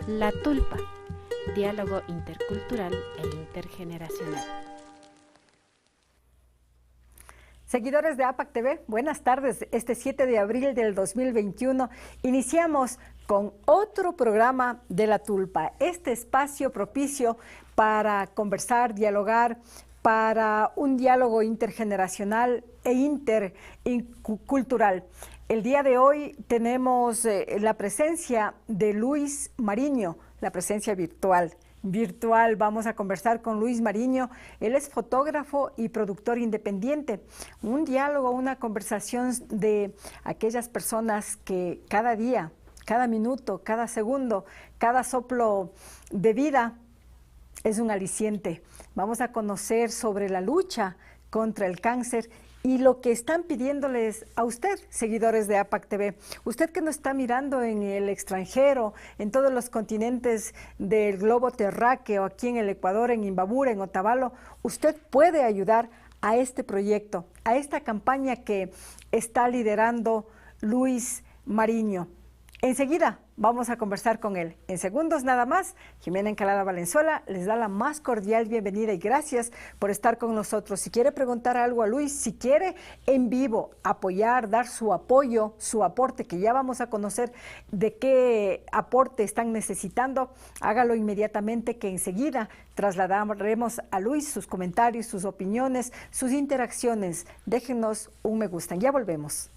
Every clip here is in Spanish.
La Tulpa, diálogo intercultural e intergeneracional. Seguidores de APAC TV, buenas tardes. Este 7 de abril del 2021 iniciamos con otro programa de La Tulpa, este espacio propicio para conversar, dialogar, para un diálogo intergeneracional e intercultural. El día de hoy tenemos la presencia de Luis Mariño, la presencia virtual. Vamos a conversar con Luis Mariño. Él es fotógrafo y productor independiente. Un diálogo, una conversación de aquellas personas que cada día, cada minuto, cada segundo, cada soplo de vida es un aliciente. Vamos a conocer sobre la lucha contra el cáncer y lo que están pidiéndoles a usted, seguidores de APAC TV. Usted que nos está mirando en el extranjero, en todos los continentes del globo terráqueo, aquí en el Ecuador, en Imbabura, en Otavalo, usted puede ayudar a este proyecto, a esta campaña que está liderando Luis Mariño. Enseguida vamos a conversar con él. En segundos nada más, Jimena Encalada Valenzuela les da la más cordial bienvenida y gracias por estar con nosotros. Si quiere preguntar algo a Luis, si quiere en vivo apoyar, dar su apoyo, su aporte, que ya vamos a conocer de qué aporte están necesitando, hágalo inmediatamente que enseguida trasladaremos a Luis sus comentarios, sus opiniones, sus interacciones. Déjenos un me gusta. Ya volvemos.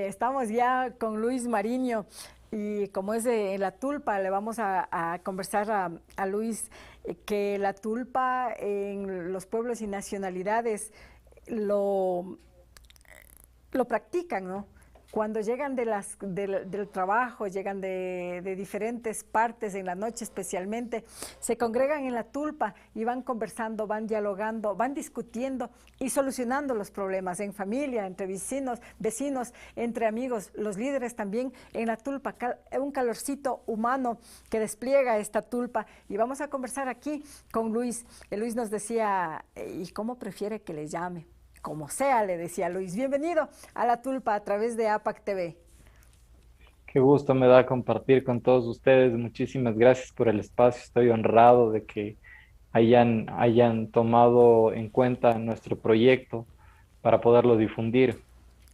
Estamos ya con Luis Mariño y como es de La Tulpa, le vamos a conversar a Luis que la tulpa en los pueblos y nacionalidades lo practican, ¿no? Cuando llegan del trabajo, llegan de diferentes partes, en la noche especialmente, se congregan en la tulpa y van conversando, van dialogando, van discutiendo y solucionando los problemas en familia, entre vecinos, entre amigos, los líderes también en la tulpa, un calorcito humano que despliega esta tulpa. Y vamos a conversar aquí con Luis. Luis nos decía, ¿y cómo prefiere que le llame? Como sea, le decía Luis. Bienvenido a La Tulpa a través de APAC TV. Qué gusto me da compartir con todos ustedes. Muchísimas gracias por el espacio. Estoy honrado de que hayan tomado en cuenta nuestro proyecto para poderlo difundir.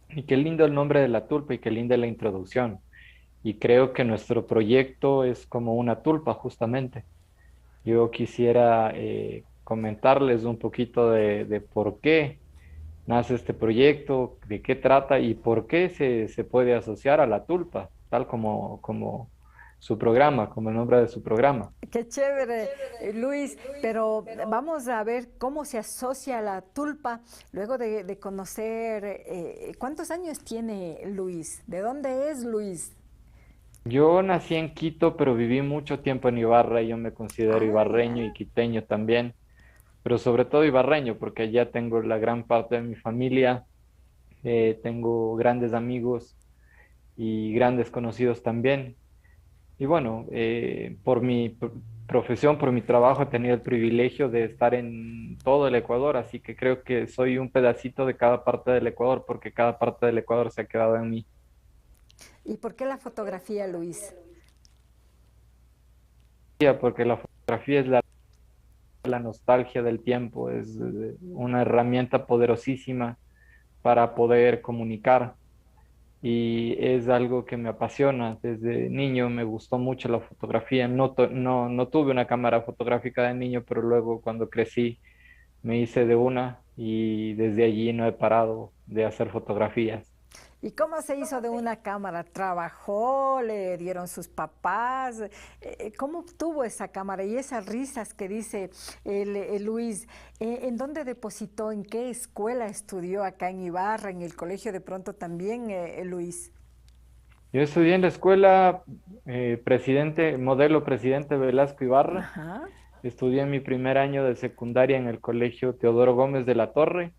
Y qué lindo el nombre de La Tulpa y qué linda la introducción. Y creo que nuestro proyecto es como una tulpa, justamente. Yo quisiera comentarles un poquito de por qué nace este proyecto, de qué trata y por qué se puede asociar a la tulpa, tal como su programa, como el nombre de su programa. Qué chévere, Luis, pero vamos a ver cómo se asocia la tulpa luego de conocer, ¿cuántos años tiene Luis? ¿De dónde es Luis? Yo nací en Quito, pero viví mucho tiempo en Ibarra y yo me considero Ah, ibarreño y ya. quiteño también, pero sobre todo ibarreño, porque allá tengo la gran parte de mi familia, tengo grandes amigos y grandes conocidos también. Y bueno, por mi profesión, por mi trabajo, he tenido el privilegio de estar en todo el Ecuador, así que creo que soy un pedacito de cada parte del Ecuador, porque cada parte del Ecuador se ha quedado en mí. ¿Y por qué la fotografía, Luis? Porque la fotografía es la nostalgia del tiempo, es una herramienta poderosísima para poder comunicar y es algo que me apasiona. Desde niño me gustó mucho la fotografía. No tuve una cámara fotográfica de niño, pero luego cuando crecí me hice de una y desde allí no he parado de hacer fotografías. ¿Y cómo se hizo de una cámara? ¿Trabajó? ¿Le dieron sus papás? ¿Cómo obtuvo esa cámara? Y esas risas que dice Luis, ¿en dónde depositó? ¿En qué escuela estudió acá en Ibarra? ¿En el colegio de pronto también, Luis? Yo estudié en la escuela modelo Presidente Velasco Ibarra. Ajá. Estudié mi primer año de secundaria en el colegio Teodoro Gómez de la Torre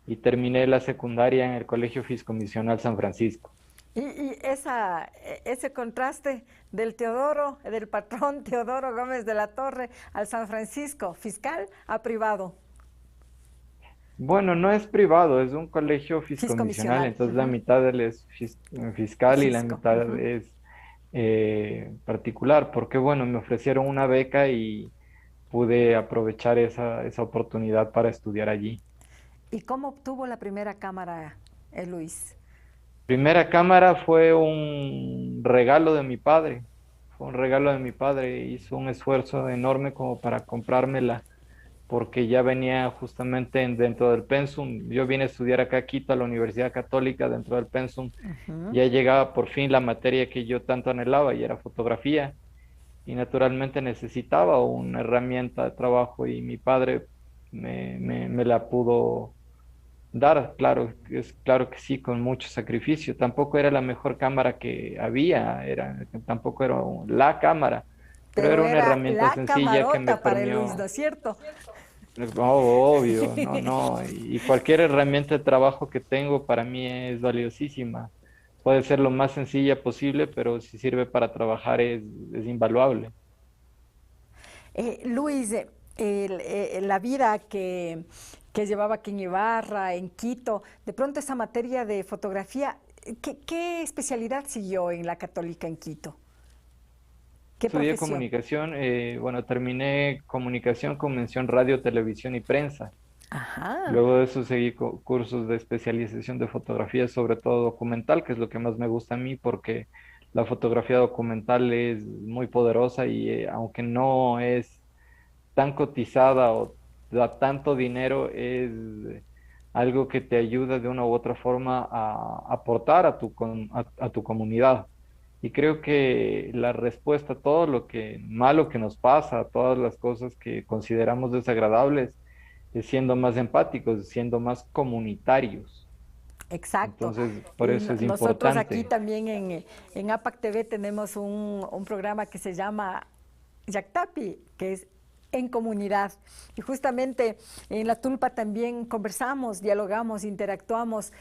y terminé la secundaria en el Colegio Fiscomisional San Francisco. Ese contraste del Teodoro, del patrón Teodoro Gómez de la Torre al San Francisco, fiscal a privado. Bueno, no es privado, es un colegio fiscomisional, Fiscomisional. entonces la mitad de él es fiscal y la Fisco. mitad es particular, porque bueno, me ofrecieron una beca y pude aprovechar esa oportunidad para estudiar allí. ¿Y cómo obtuvo la primera cámara, Luis? Primera cámara fue un regalo de mi padre, fue un regalo de mi padre, hizo un esfuerzo enorme como para comprármela, porque ya venía justamente dentro del pensum. Yo vine a estudiar acá a Quito, a la Universidad Católica, dentro del pensum, ya llegaba por fin la materia que yo tanto anhelaba y era fotografía, y naturalmente necesitaba una herramienta de trabajo y mi padre me la pudo dar, claro, es claro que sí, con mucho sacrificio. Tampoco era la mejor cámara que había, tampoco era la cámara, pero Pero era una era herramienta la sencilla que me camarota para el Luis, permitió, ¿no es cierto? obvio, no, no, y cualquier herramienta de trabajo que tengo para mí es valiosísima. Puede ser lo más sencilla posible, pero si sirve para trabajar es invaluable. Luis, la vida que llevaba aquí en Ibarra, en Quito, de pronto esa materia de fotografía, ¿qué especialidad siguió en la Católica en Quito? ¿Qué Estudié profesión? comunicación, bueno, terminé comunicación con mención radio, televisión y prensa. Ajá, Luego de eso seguí cursos de especialización de fotografía, sobre todo documental, que es lo que más me gusta a mí porque la fotografía documental es muy poderosa y aunque no es tan cotizada o da tanto dinero, es algo que te ayuda de una u otra forma a aportar a tu comunidad. Y creo que la respuesta a todo lo que malo que nos pasa, a todas las cosas que consideramos desagradables, es siendo más empáticos, siendo más comunitarios. exacto. Entonces, por Y eso es nosotros aquí importante. también en APAC TV tenemos un programa que se llama Yactapi, que es en comunidad. Y justamente en La Tulpa también conversamos, dialogamos, interactuamos,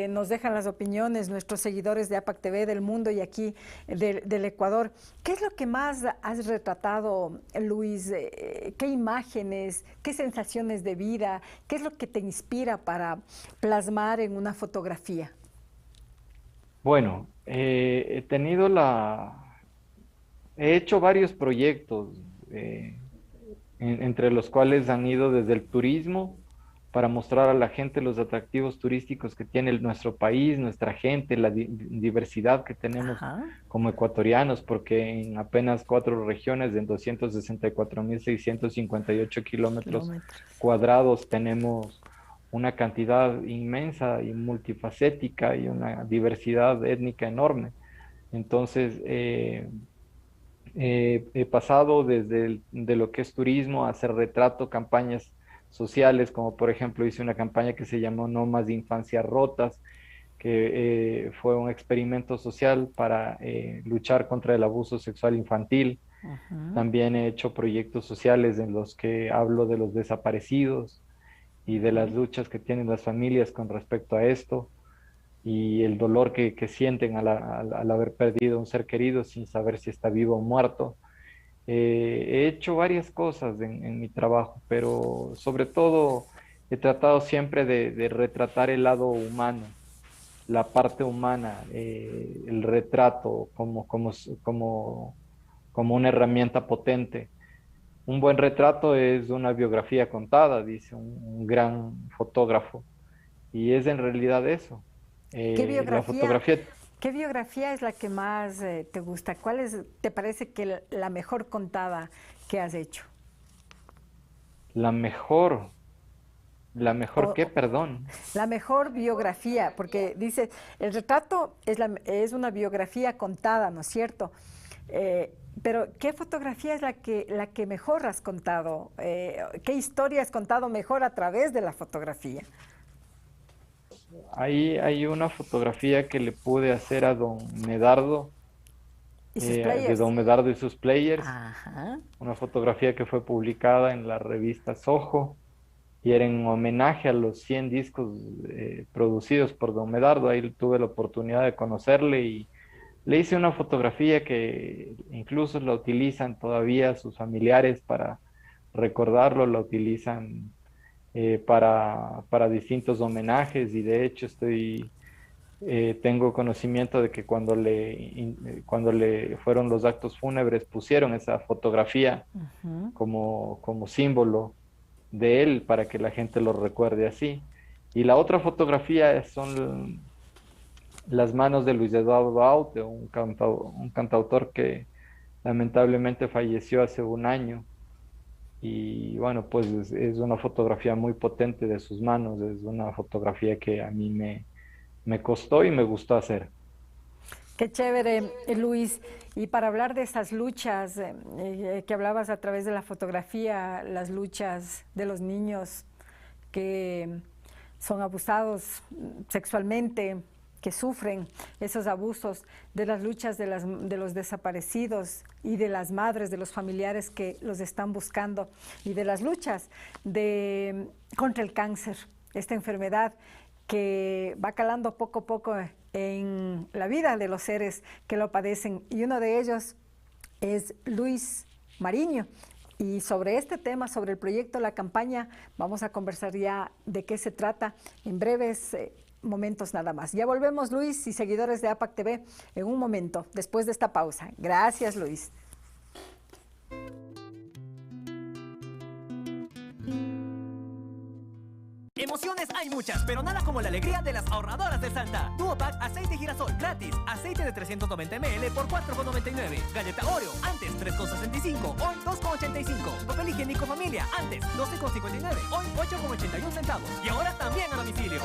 nos dejan las opiniones nuestros seguidores de APAC TV del mundo y aquí del Ecuador. ¿Qué es lo que más has retratado, Luis? ¿Qué imágenes, qué sensaciones de vida? ¿Qué es lo que te inspira para plasmar en una fotografía? Bueno, he hecho varios proyectos, entre los cuales han ido desde el turismo para mostrar a la gente los atractivos turísticos que tiene nuestro país, nuestra gente, la diversidad que tenemos Ajá, como ecuatorianos, porque en apenas 4 regiones, en 264.658 kilómetros kilómetros. cuadrados, tenemos una cantidad inmensa y multifacética y una diversidad étnica enorme. Entonces, he pasado desde de lo que es turismo a hacer retrato, campañas sociales, como por ejemplo hice una campaña que se llamó No Más de Infancias Rotas, que fue un experimento social para luchar contra el abuso sexual infantil. Ujú. También he hecho proyectos sociales en los que hablo de los desaparecidos y de las luchas que tienen las familias con respecto a esto y el dolor que sienten al haber perdido un ser querido sin saber si está vivo o muerto. He hecho varias cosas en mi trabajo, pero sobre todo he tratado siempre de retratar el lado humano, la parte humana, el retrato como una herramienta potente. Un buen retrato es una biografía contada, dice un gran fotógrafo, y es en realidad eso. ¿Qué La biografía, fotografía, qué biografía es la que más te gusta? ¿Cuál es, te parece que la mejor contada que has hecho? la mejor, la mejor O que, perdón. la mejor biografía, porque dice, el retrato es una biografía contada, ¿no es cierto? Pero ¿qué fotografía es la que mejor has contado? ¿Qué historia has contado mejor a través de la fotografía? Ahí hay una fotografía que le pude hacer a don Medardo, ¿Y sus de players? don Medardo y sus players, Ajá. una fotografía que fue publicada en la revista Soho, y era en homenaje a los 100 discos producidos por Don Medardo. Ahí tuve la oportunidad de conocerle y le hice una fotografía que incluso la utilizan todavía sus familiares para recordarlo, la utilizan para distintos homenajes y de hecho tengo conocimiento de que cuando le fueron los actos fúnebres pusieron esa fotografía Ujú. como símbolo de él para que la gente lo recuerde así. Y la otra fotografía son las manos de Luis Eduardo Aute, un cantautor que lamentablemente falleció hace un año. Y bueno, pues es una fotografía muy potente de sus manos, es una fotografía que a mí me costó y me gustó hacer. Qué chévere, Luis. Y para hablar de esas luchas que hablabas a través de la fotografía, las luchas de los niños que son abusados sexualmente, que sufren esos abusos, de las luchas de los desaparecidos y de las madres, de los familiares que los están buscando, y de las luchas contra el cáncer, esta enfermedad que va calando poco a poco en la vida de los seres que lo padecen. Y uno de ellos es Luis Mariño. Y sobre este tema, sobre el proyecto, la campaña, vamos a conversar ya de qué se trata en breves momentos nada más. Ya volvemos, Luis y seguidores de APAC TV, en un momento, después de esta pausa. Gracias, Luis. Emociones hay muchas, pero nada como la alegría de las ahorradoras de Santa. Duopack aceite girasol gratis, aceite de 390 ml por 4,99. Galleta Oreo, antes 3,65, hoy 2,85. Papel higiénico familia, antes 12,59, hoy 8,81 centavos. Y ahora también a domicilio.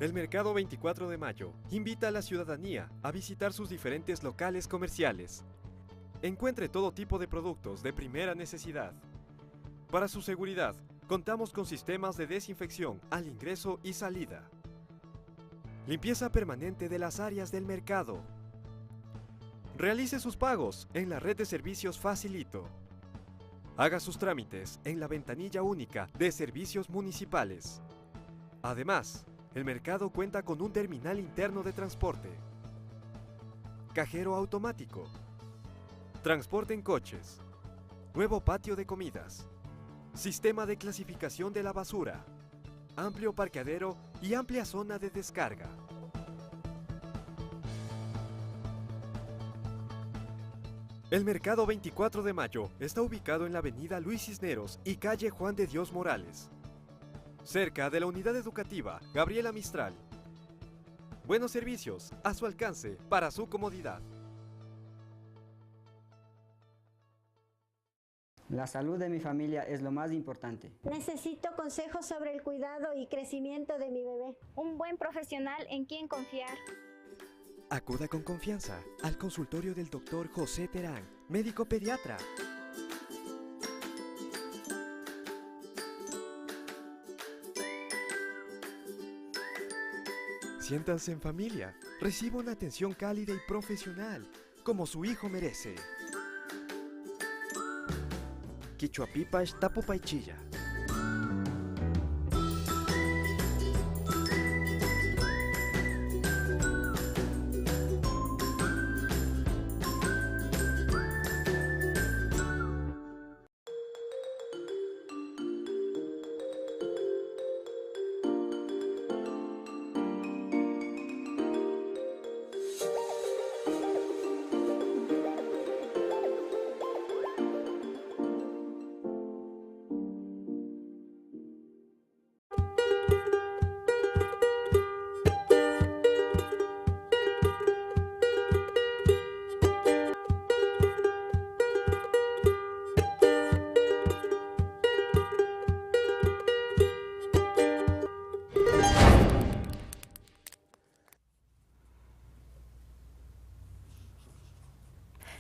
El Mercado 24 de Mayo invita a la ciudadanía a visitar sus diferentes locales comerciales. Encuentre todo tipo de productos de primera necesidad. Para su seguridad, contamos con sistemas de desinfección al ingreso y salida. Limpieza permanente de las áreas del mercado. Realice sus pagos en la red de servicios Facilito. Haga sus trámites en la ventanilla única de servicios municipales. Además, el mercado cuenta con un terminal interno de transporte, cajero automático, transporte en coches, nuevo patio de comidas, sistema de clasificación de la basura, amplio parqueadero y amplia zona de descarga. El Mercado 24 de Mayo está ubicado en la avenida Luis Cisneros y calle Juan de Dios Morales, cerca de la unidad educativa Gabriela Mistral. Buenos servicios a su alcance para su comodidad. La salud de mi familia es lo más importante. Necesito consejos sobre el cuidado y crecimiento de mi bebé. Un buen profesional en quien confiar. Acuda con confianza al consultorio del Dr. José Terán, médico pediatra. Siéntanse en familia. Reciba una atención cálida y profesional, como su hijo merece. Quichuapipash Tapupaychilla.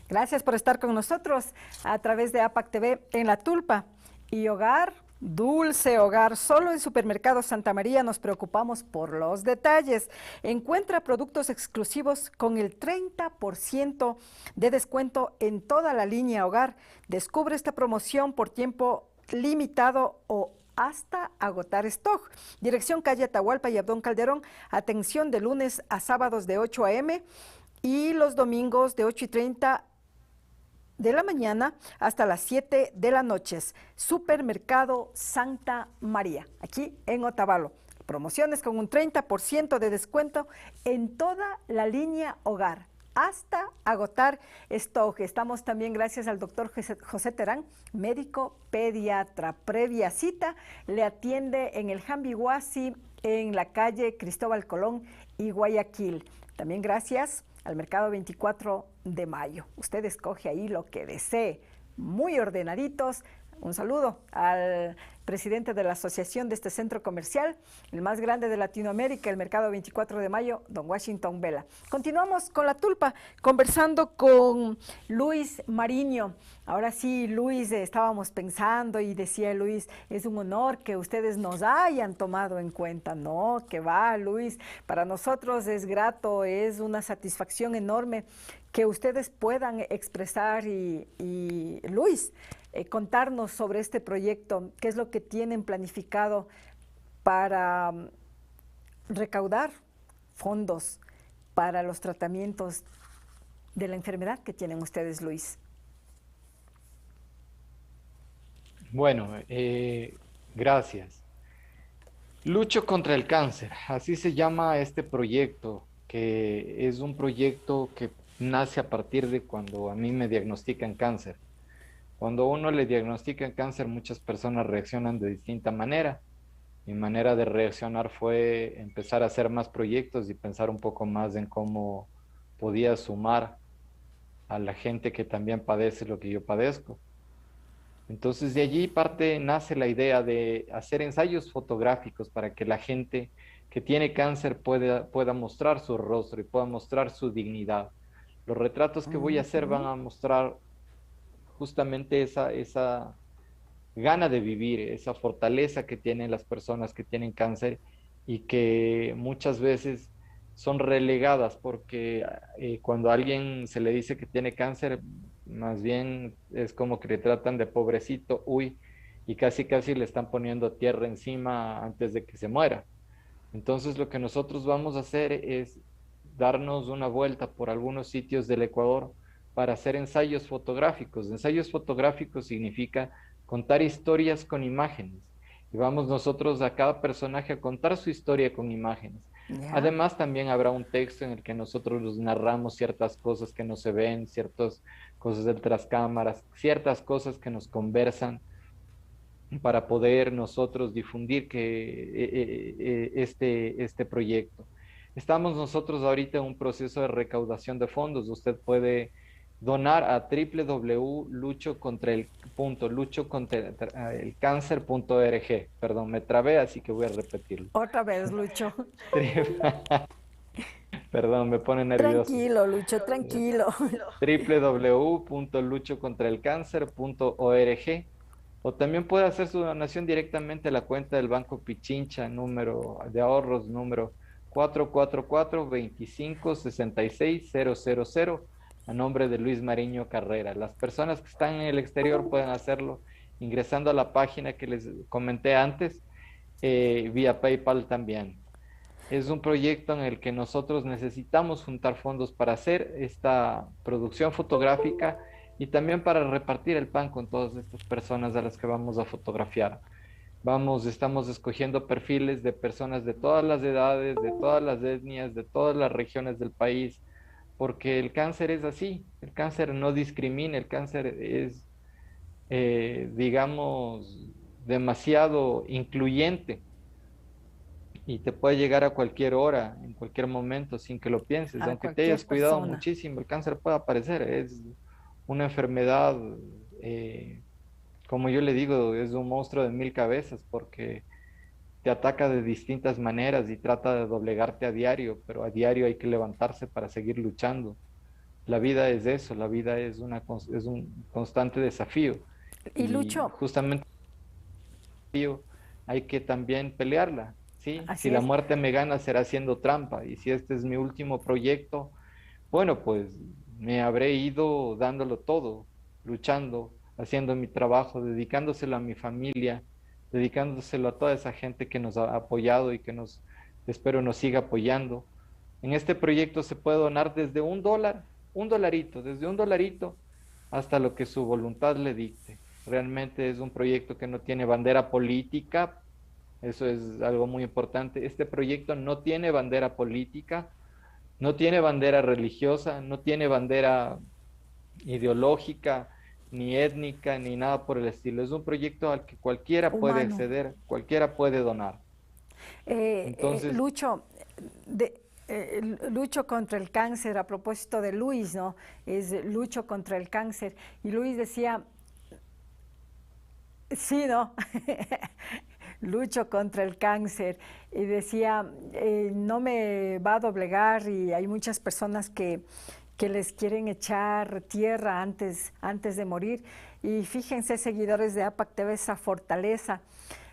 Gracias por estar con nosotros a través de APAC TV en La Tulpa. Y hogar, dulce hogar, solo en Supermercado Santa María nos preocupamos por los detalles. Encuentra productos exclusivos con el 30% de descuento en toda la línea hogar. Descubre esta promoción por tiempo limitado o hasta agotar stock. Dirección calle Atahualpa y Abdón Calderón. Atención de lunes a sábados de 8 a.m. y los domingos de 8:30 de la mañana hasta las 7 de la noche. Supermercado Santa María, aquí en Otavalo. Promociones con un 30% de descuento en toda la línea hogar, hasta agotar stock. Estamos también gracias al doctor José Terán, médico pediatra. Previa cita, le atiende en el Jambiguasi, en la calle Cristóbal Colón y Guayaquil. También gracias al Mercado 24 de Mayo. Usted escoge ahí lo que desee. Muy ordenaditos. Un saludo al presidente de la asociación de este centro comercial, el más grande de Latinoamérica, el Mercado 24 de Mayo, don Washington Vela. Continuamos con La Tulpa, conversando con Luis Mariño. Ahora sí, Luis, estábamos pensando y decía Luis, es un honor que ustedes nos hayan tomado en cuenta. No, que va, Luis, para nosotros es grato, es una satisfacción enorme que ustedes puedan expresar y Luis, contarnos sobre este proyecto, qué es lo que tienen planificado para recaudar fondos para los tratamientos de la enfermedad que tienen ustedes, Luis. Bueno, gracias. Lucho contra el cáncer, así se llama este proyecto, que es un proyecto que nace a partir de cuando a mí me diagnostican cáncer. Cuando uno le diagnostican cáncer, muchas personas reaccionan de distinta manera. Mi manera de reaccionar fue empezar a hacer más proyectos y pensar un poco más en cómo podía sumar a la gente que también padece lo que yo padezco. Entonces de allí nace la idea de hacer ensayos fotográficos para que la gente que tiene cáncer pueda mostrar su rostro y pueda mostrar su dignidad. Los retratos que voy a hacer van a mostrar justamente esa gana de vivir, esa fortaleza que tienen las personas que tienen cáncer y que muchas veces son relegadas porque cuando a alguien se le dice que tiene cáncer, más bien es como que le tratan de pobrecito, uy, y casi le están poniendo tierra encima antes de que se muera. Entonces lo que nosotros vamos a hacer es darnos una vuelta por algunos sitios del Ecuador para hacer ensayos fotográficos. Ensayos fotográficos significa contar historias con imágenes. Y vamos nosotros a cada personaje a contar su historia con imágenes. Además, también habrá un texto en el que nosotros los narramos ciertas cosas que no se ven, ciertas cosas de tras cámaras, ciertas cosas que nos conversan para poder nosotros difundir este proyecto. Estamos nosotros ahorita en un proceso de recaudación de fondos. Usted puede donar a www.luchocontraelcáncer.org. Perdón, me trabé, así que voy a repetirlo. Otra vez, Lucho. Perdón, me pone nervioso. Tranquilo, Lucho, tranquilo. www.luchocontraelcáncer.org. O también puede hacer su donación directamente a la cuenta del Banco Pichincha, número de ahorros, número 444-2566-000 a nombre de Luis Mariño Carrera. Las personas que están en el exterior pueden hacerlo ingresando a la página que les comenté antes, vía PayPal también. Es un proyecto en el que nosotros necesitamos juntar fondos para hacer esta producción fotográfica y también para repartir el pan con todas estas personas a las que vamos a fotografiar. Estamos escogiendo perfiles de personas de todas las edades, de todas las etnias, de todas las regiones del país, porque el cáncer es así, el cáncer no discrimina, el cáncer es, digamos, demasiado incluyente y te puede llegar a cualquier hora, en cualquier momento, sin que lo pienses. Aunque te hayas cuidado muchísimo, el cáncer puede aparecer. Es una enfermedad, como yo le digo, es un monstruo de 1000 cabezas porque te ataca de distintas maneras y trata de doblegarte a diario, pero a diario hay que levantarse para seguir luchando. La vida es eso, la vida es un constante desafío. Y Lucho, justamente hay que también pelearla, ¿sí? Así Si la es. muerte me gana será haciendo trampa, y si este es mi último proyecto, bueno, pues me habré ido dándolo todo, luchando, haciendo mi trabajo, dedicándoselo a mi familia, dedicándoselo a toda esa gente que nos ha apoyado y que espero nos siga apoyando. En este proyecto se puede donar desde $1, desde $1 hasta lo que su voluntad le dicte. Realmente es un proyecto que no tiene bandera política, eso es algo muy importante. Este proyecto no tiene bandera política, no tiene bandera religiosa, no tiene bandera ideológica, ni étnica, ni nada por el estilo. Es un proyecto al que cualquiera puede acceder, cualquiera puede donar. Entonces, Lucho, lucho contra el cáncer, a propósito de Luis, ¿no? Es lucho contra el cáncer. Y Luis decía, sí, ¿no? Lucho contra el cáncer. Y decía, no me va a doblegar, y hay muchas personas que les quieren echar tierra antes de morir. Y fíjense, seguidores de APAC TV, esa fortaleza.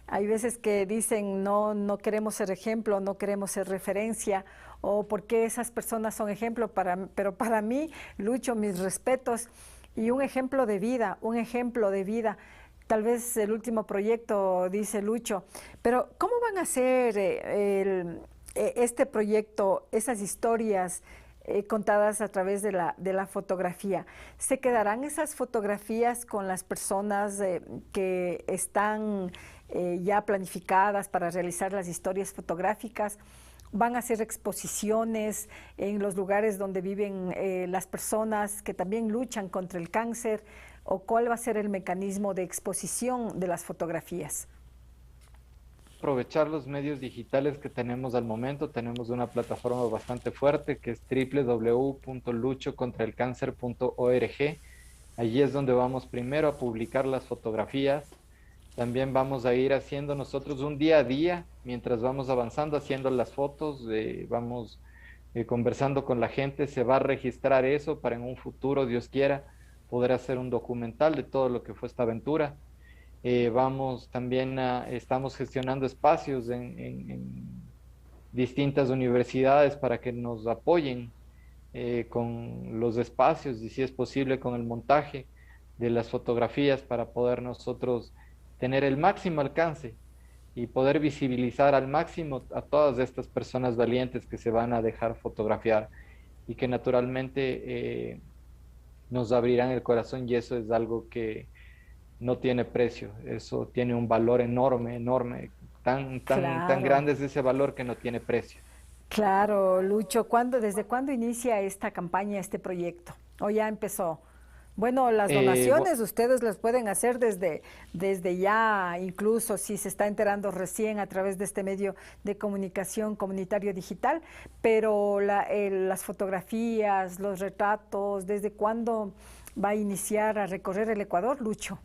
Hay veces que dicen, no queremos ser ejemplo, no queremos ser referencia, o por qué esas personas son ejemplo, pero para mí, Lucho, mis respetos, y un ejemplo de vida, Tal vez el último proyecto, dice Lucho, pero ¿cómo van a hacer este proyecto, esas historias contadas a través de la fotografía? ¿Se quedarán esas fotografías con las personas que están ya planificadas para realizar las historias fotográficas? ¿Van a hacer exposiciones en los lugares donde viven las personas que también luchan contra el cáncer? ¿O cuál va a ser el mecanismo de exposición de las fotografías? Aprovechar los medios digitales que tenemos al momento. Tenemos una plataforma bastante fuerte que es www.luchocontraelcancer.org. Allí es donde vamos primero a publicar las fotografías. También vamos a ir haciendo nosotros un día a día, mientras vamos avanzando, haciendo las fotos, vamos conversando con la gente. Se va a registrar eso para en un futuro, Dios quiera, poder hacer un documental de todo lo que fue esta aventura. Estamos gestionando espacios en distintas universidades para que nos apoyen con los espacios y, si es posible, con el montaje de las fotografías para poder nosotros tener el máximo alcance y poder visibilizar al máximo a todas estas personas valientes que se van a dejar fotografiar y que naturalmente nos abrirán el corazón, y eso es algo que no tiene precio. Eso tiene un valor enorme, enorme, tan grande es ese valor que no tiene precio. Claro, Lucho, ¿desde cuándo inicia esta campaña, este proyecto? ¿O ya empezó? Bueno, las donaciones ustedes las pueden hacer desde ya, incluso si se está enterando recién a través de este medio de comunicación comunitario digital, pero las fotografías, los retratos, ¿desde cuándo va a iniciar a recorrer el Ecuador, Lucho?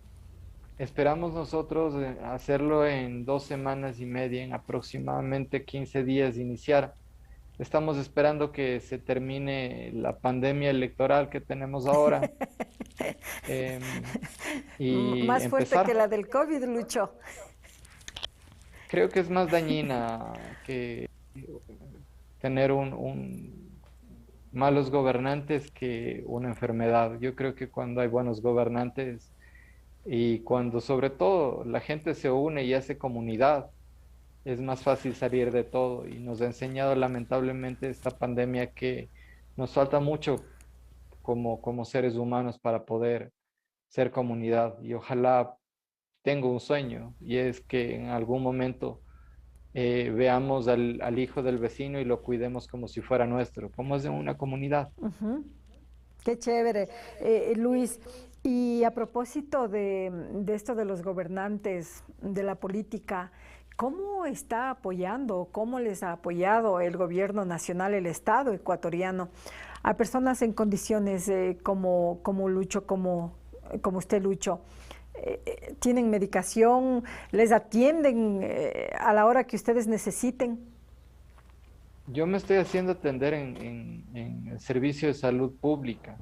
Esperamos nosotros hacerlo en 2 semanas y media, en aproximadamente 15 días de iniciar. Estamos esperando que se termine la pandemia electoral que tenemos ahora. Y más fuerte empezar. Que la del COVID, Lucho. Creo que es más dañina tener un malos gobernantes que una enfermedad. Yo creo que cuando hay buenos gobernantes y cuando sobre todo la gente se une y hace comunidad, es más fácil salir de todo. Y nos ha enseñado lamentablemente esta pandemia que nos falta mucho como seres humanos para poder ser comunidad. Y ojalá tengo un sueño y es que en algún momento veamos al hijo del vecino y lo cuidemos como si fuera nuestro, como es en una comunidad. Ujú. Qué chévere. Luis, y a propósito de esto de los gobernantes, de la política, ¿cómo está apoyando, cómo les ha apoyado el gobierno nacional, el Estado ecuatoriano, a personas en condiciones como Lucho, como usted, Lucho? ¿Tienen medicación? ¿Les atienden a la hora que ustedes necesiten? Yo me estoy haciendo atender en el servicio de salud pública.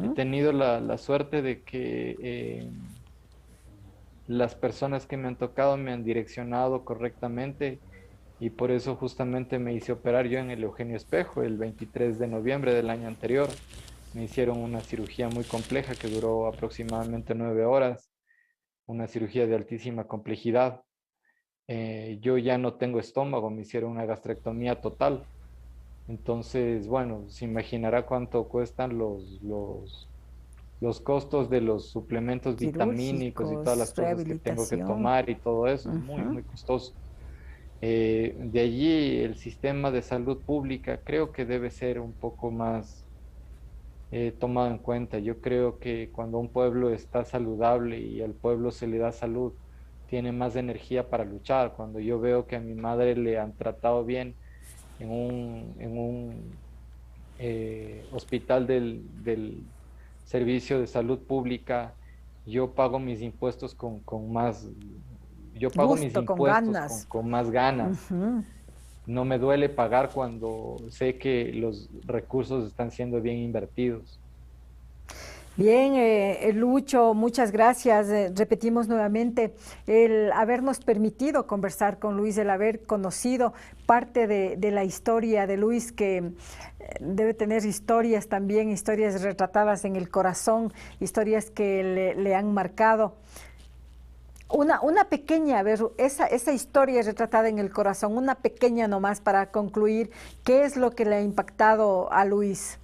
He tenido la suerte de que las personas que me han tocado me han direccionado correctamente y por eso justamente me hice operar yo en el Eugenio Espejo el 23 de noviembre del año anterior. Me hicieron una cirugía muy compleja que duró aproximadamente 9 horas, una cirugía de altísima complejidad. Yo ya no tengo estómago, me hicieron una gastrectomía total. Entonces, bueno, se imaginará cuánto cuestan los costos de los suplementos vitamínicos y todas las cosas que tengo que tomar y todo eso, es muy, muy costoso. De allí el sistema de salud pública creo que debe ser un poco más tomado en cuenta. Yo creo que cuando un pueblo está saludable y al pueblo se le da salud, tiene más energía para luchar. Cuando yo veo que a mi madre le han tratado bien en un hospital del servicio de salud pública, yo pago mis impuestos con más, yo pago mis Gusto, con impuestos ganas. con más ganas. No me duele pagar cuando sé que los recursos están siendo bien invertidos. Bien, Lucho, muchas gracias. Repetimos nuevamente el habernos permitido conversar con Luis, el haber conocido parte de la historia de Luis, que debe tener historias también, historias retratadas en el corazón, historias que le han marcado. Una pequeña, a ver, esa historia retratada en el corazón, una pequeña nomás para concluir, ¿qué es lo que le ha impactado a Luis?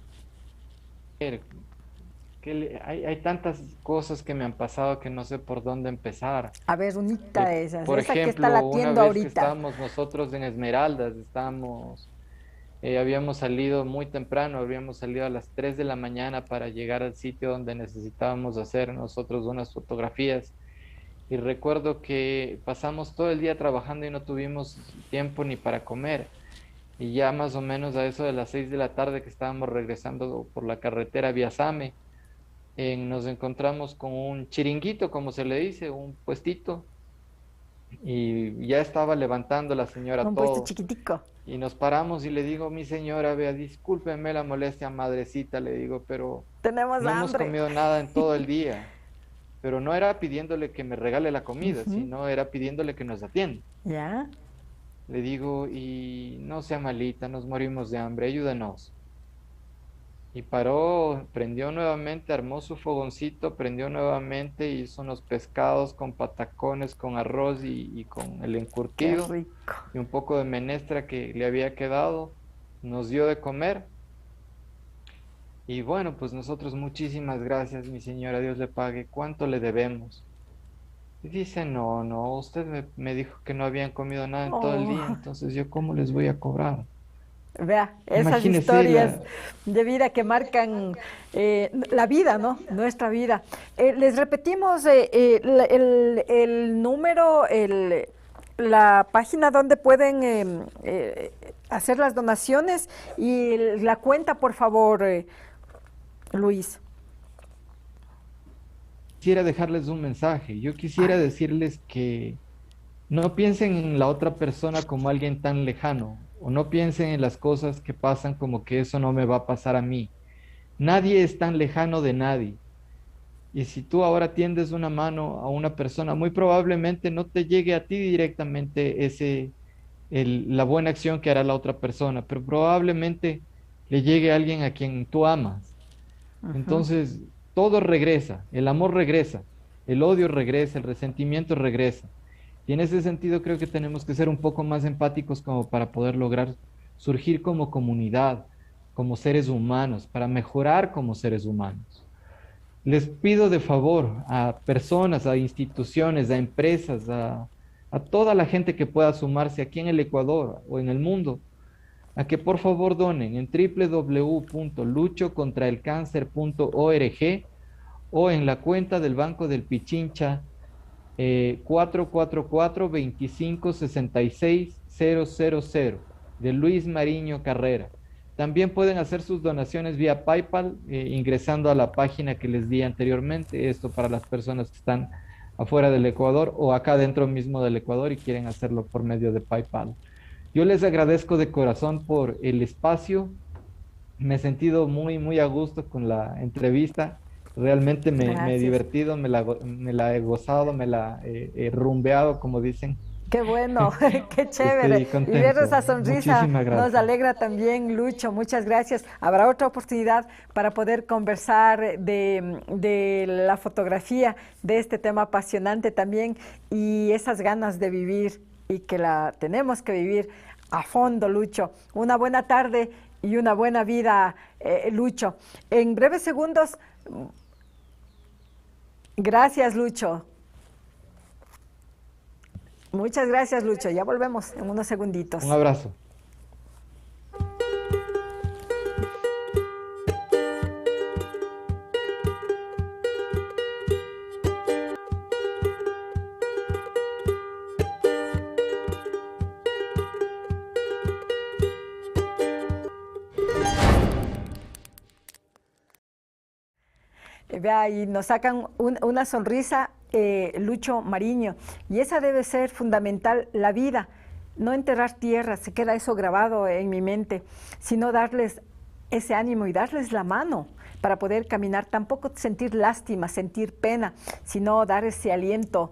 Hay tantas cosas que me han pasado que no sé por dónde empezar. A ver, unita de esas, Por esa ejemplo, que está latiendo una vez ahorita. que estábamos nosotros en Esmeraldas, habíamos salido muy temprano, habíamos salido a las 3 de la mañana para llegar al sitio donde necesitábamos hacer nosotros unas fotografías. Y recuerdo que pasamos todo el día trabajando y no tuvimos tiempo ni para comer. Y ya más o menos a eso de las 6 de la tarde que estábamos regresando por la carretera vía Same, nos encontramos con un chiringuito, como se le dice, un puestito. Y ya estaba levantando la señora Un todo. puesto chiquitico. Y nos paramos y le digo, mi señora, vea, discúlpeme la molestia, madrecita, le digo, pero tenemos no hambre. hemos comido nada en todo el día. Pero no era pidiéndole que me regale la comida, sino era pidiéndole que nos atienda. ¿Ya? Le digo, y no sea malita, nos morimos de hambre, ayúdenos. Y paró, prendió nuevamente, armó su fogoncito, prendió nuevamente, hizo unos pescados con patacones, con arroz y con el encurtido. Qué rico. Y un poco de menestra que le había quedado, nos dio de comer. Y bueno, pues nosotros muchísimas gracias, mi señora, Dios le pague. ¿Cuánto le debemos? Y dice, no, usted me dijo que no habían comido nada en todo el día, entonces yo ¿cómo les voy a cobrar? Vea, esas Imagínese historias de vida que marcan la vida, ¿no? Nuestra vida. Les repetimos el número, la página donde pueden hacer las donaciones y la cuenta, por favor, Luis. Quisiera dejarles un mensaje. Yo quisiera decirles que no piensen en la otra persona como alguien tan lejano, o no piensen en las cosas que pasan como que eso no me va a pasar a mí. Nadie es tan lejano de nadie. Y si tú ahora tiendes una mano a una persona, muy probablemente no te llegue a ti directamente la buena acción que hará la otra persona, pero probablemente le llegue a alguien a quien tú amas. Entonces, todo regresa, el amor regresa, el odio regresa, el resentimiento regresa. Y en ese sentido creo que tenemos que ser un poco más empáticos como para poder lograr surgir como comunidad, como seres humanos, para mejorar como seres humanos. Les pido de favor a personas, a instituciones, a empresas, a toda la gente que pueda sumarse aquí en el Ecuador o en el mundo, a que por favor donen en www.luchocontraelcáncer.org o en la cuenta del Banco del Pichincha 444-2566-000 de Luis Mariño Carrera. También pueden hacer sus donaciones vía PayPal ingresando a la página que les di anteriormente, esto para las personas que están afuera del Ecuador o acá dentro mismo del Ecuador y quieren hacerlo por medio de PayPal. Yo les agradezco de corazón por el espacio, me he sentido muy a gusto con la entrevista, realmente me he divertido, me la he gozado, me la he rumbeado, como dicen. Qué bueno, qué chévere. Y ver esa sonrisa nos alegra también, Lucho. Muchas gracias. Habrá otra oportunidad para poder conversar de la fotografía, de este tema apasionante también y esas ganas de vivir y que la tenemos que vivir a fondo, Lucho. Una buena tarde y una buena vida, Lucho. En breves segundos, gracias, Lucho. Muchas gracias, Lucho. Ya volvemos en unos segunditos. Un abrazo. Vea, y nos sacan una sonrisa, Lucho Mariño, y esa debe ser fundamental, la vida, no enterrar tierra, se queda eso grabado en mi mente, sino darles ese ánimo y darles la mano para poder caminar, tampoco sentir lástima, sentir pena, sino dar ese aliento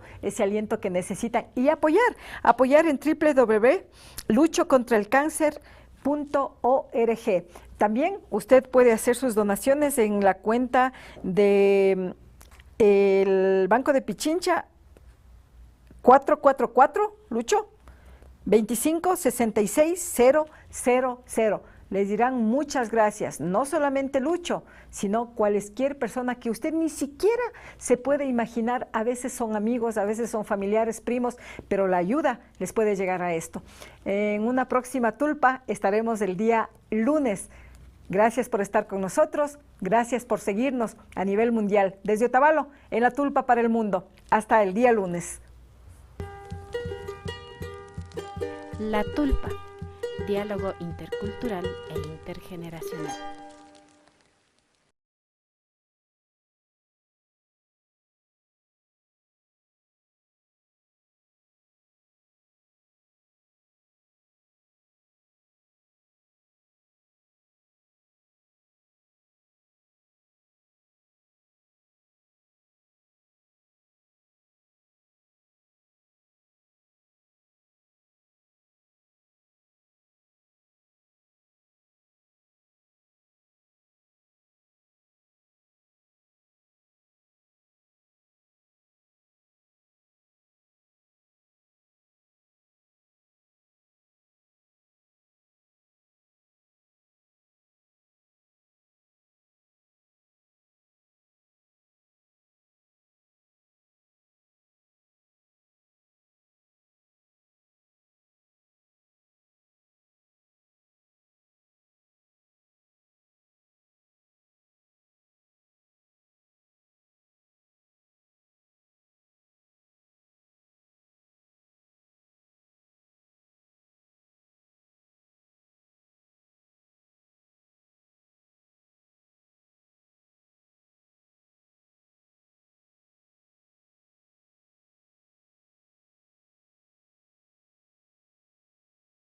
que necesitan y apoyar en www.luchocontraelcáncer.org. También usted puede hacer sus donaciones en la cuenta de el Banco de Pichincha 444, Lucho, 2566-000. Les dirán muchas gracias, no solamente Lucho, sino cualquier persona que usted ni siquiera se puede imaginar. A veces son amigos, a veces son familiares, primos, pero la ayuda les puede llegar a esto. En una próxima tulpa estaremos el día lunes. Gracias por estar con nosotros, gracias por seguirnos a nivel mundial, desde Otavalo, en la tulpa para el mundo. Hasta el día lunes. La tulpa, diálogo intercultural e intergeneracional.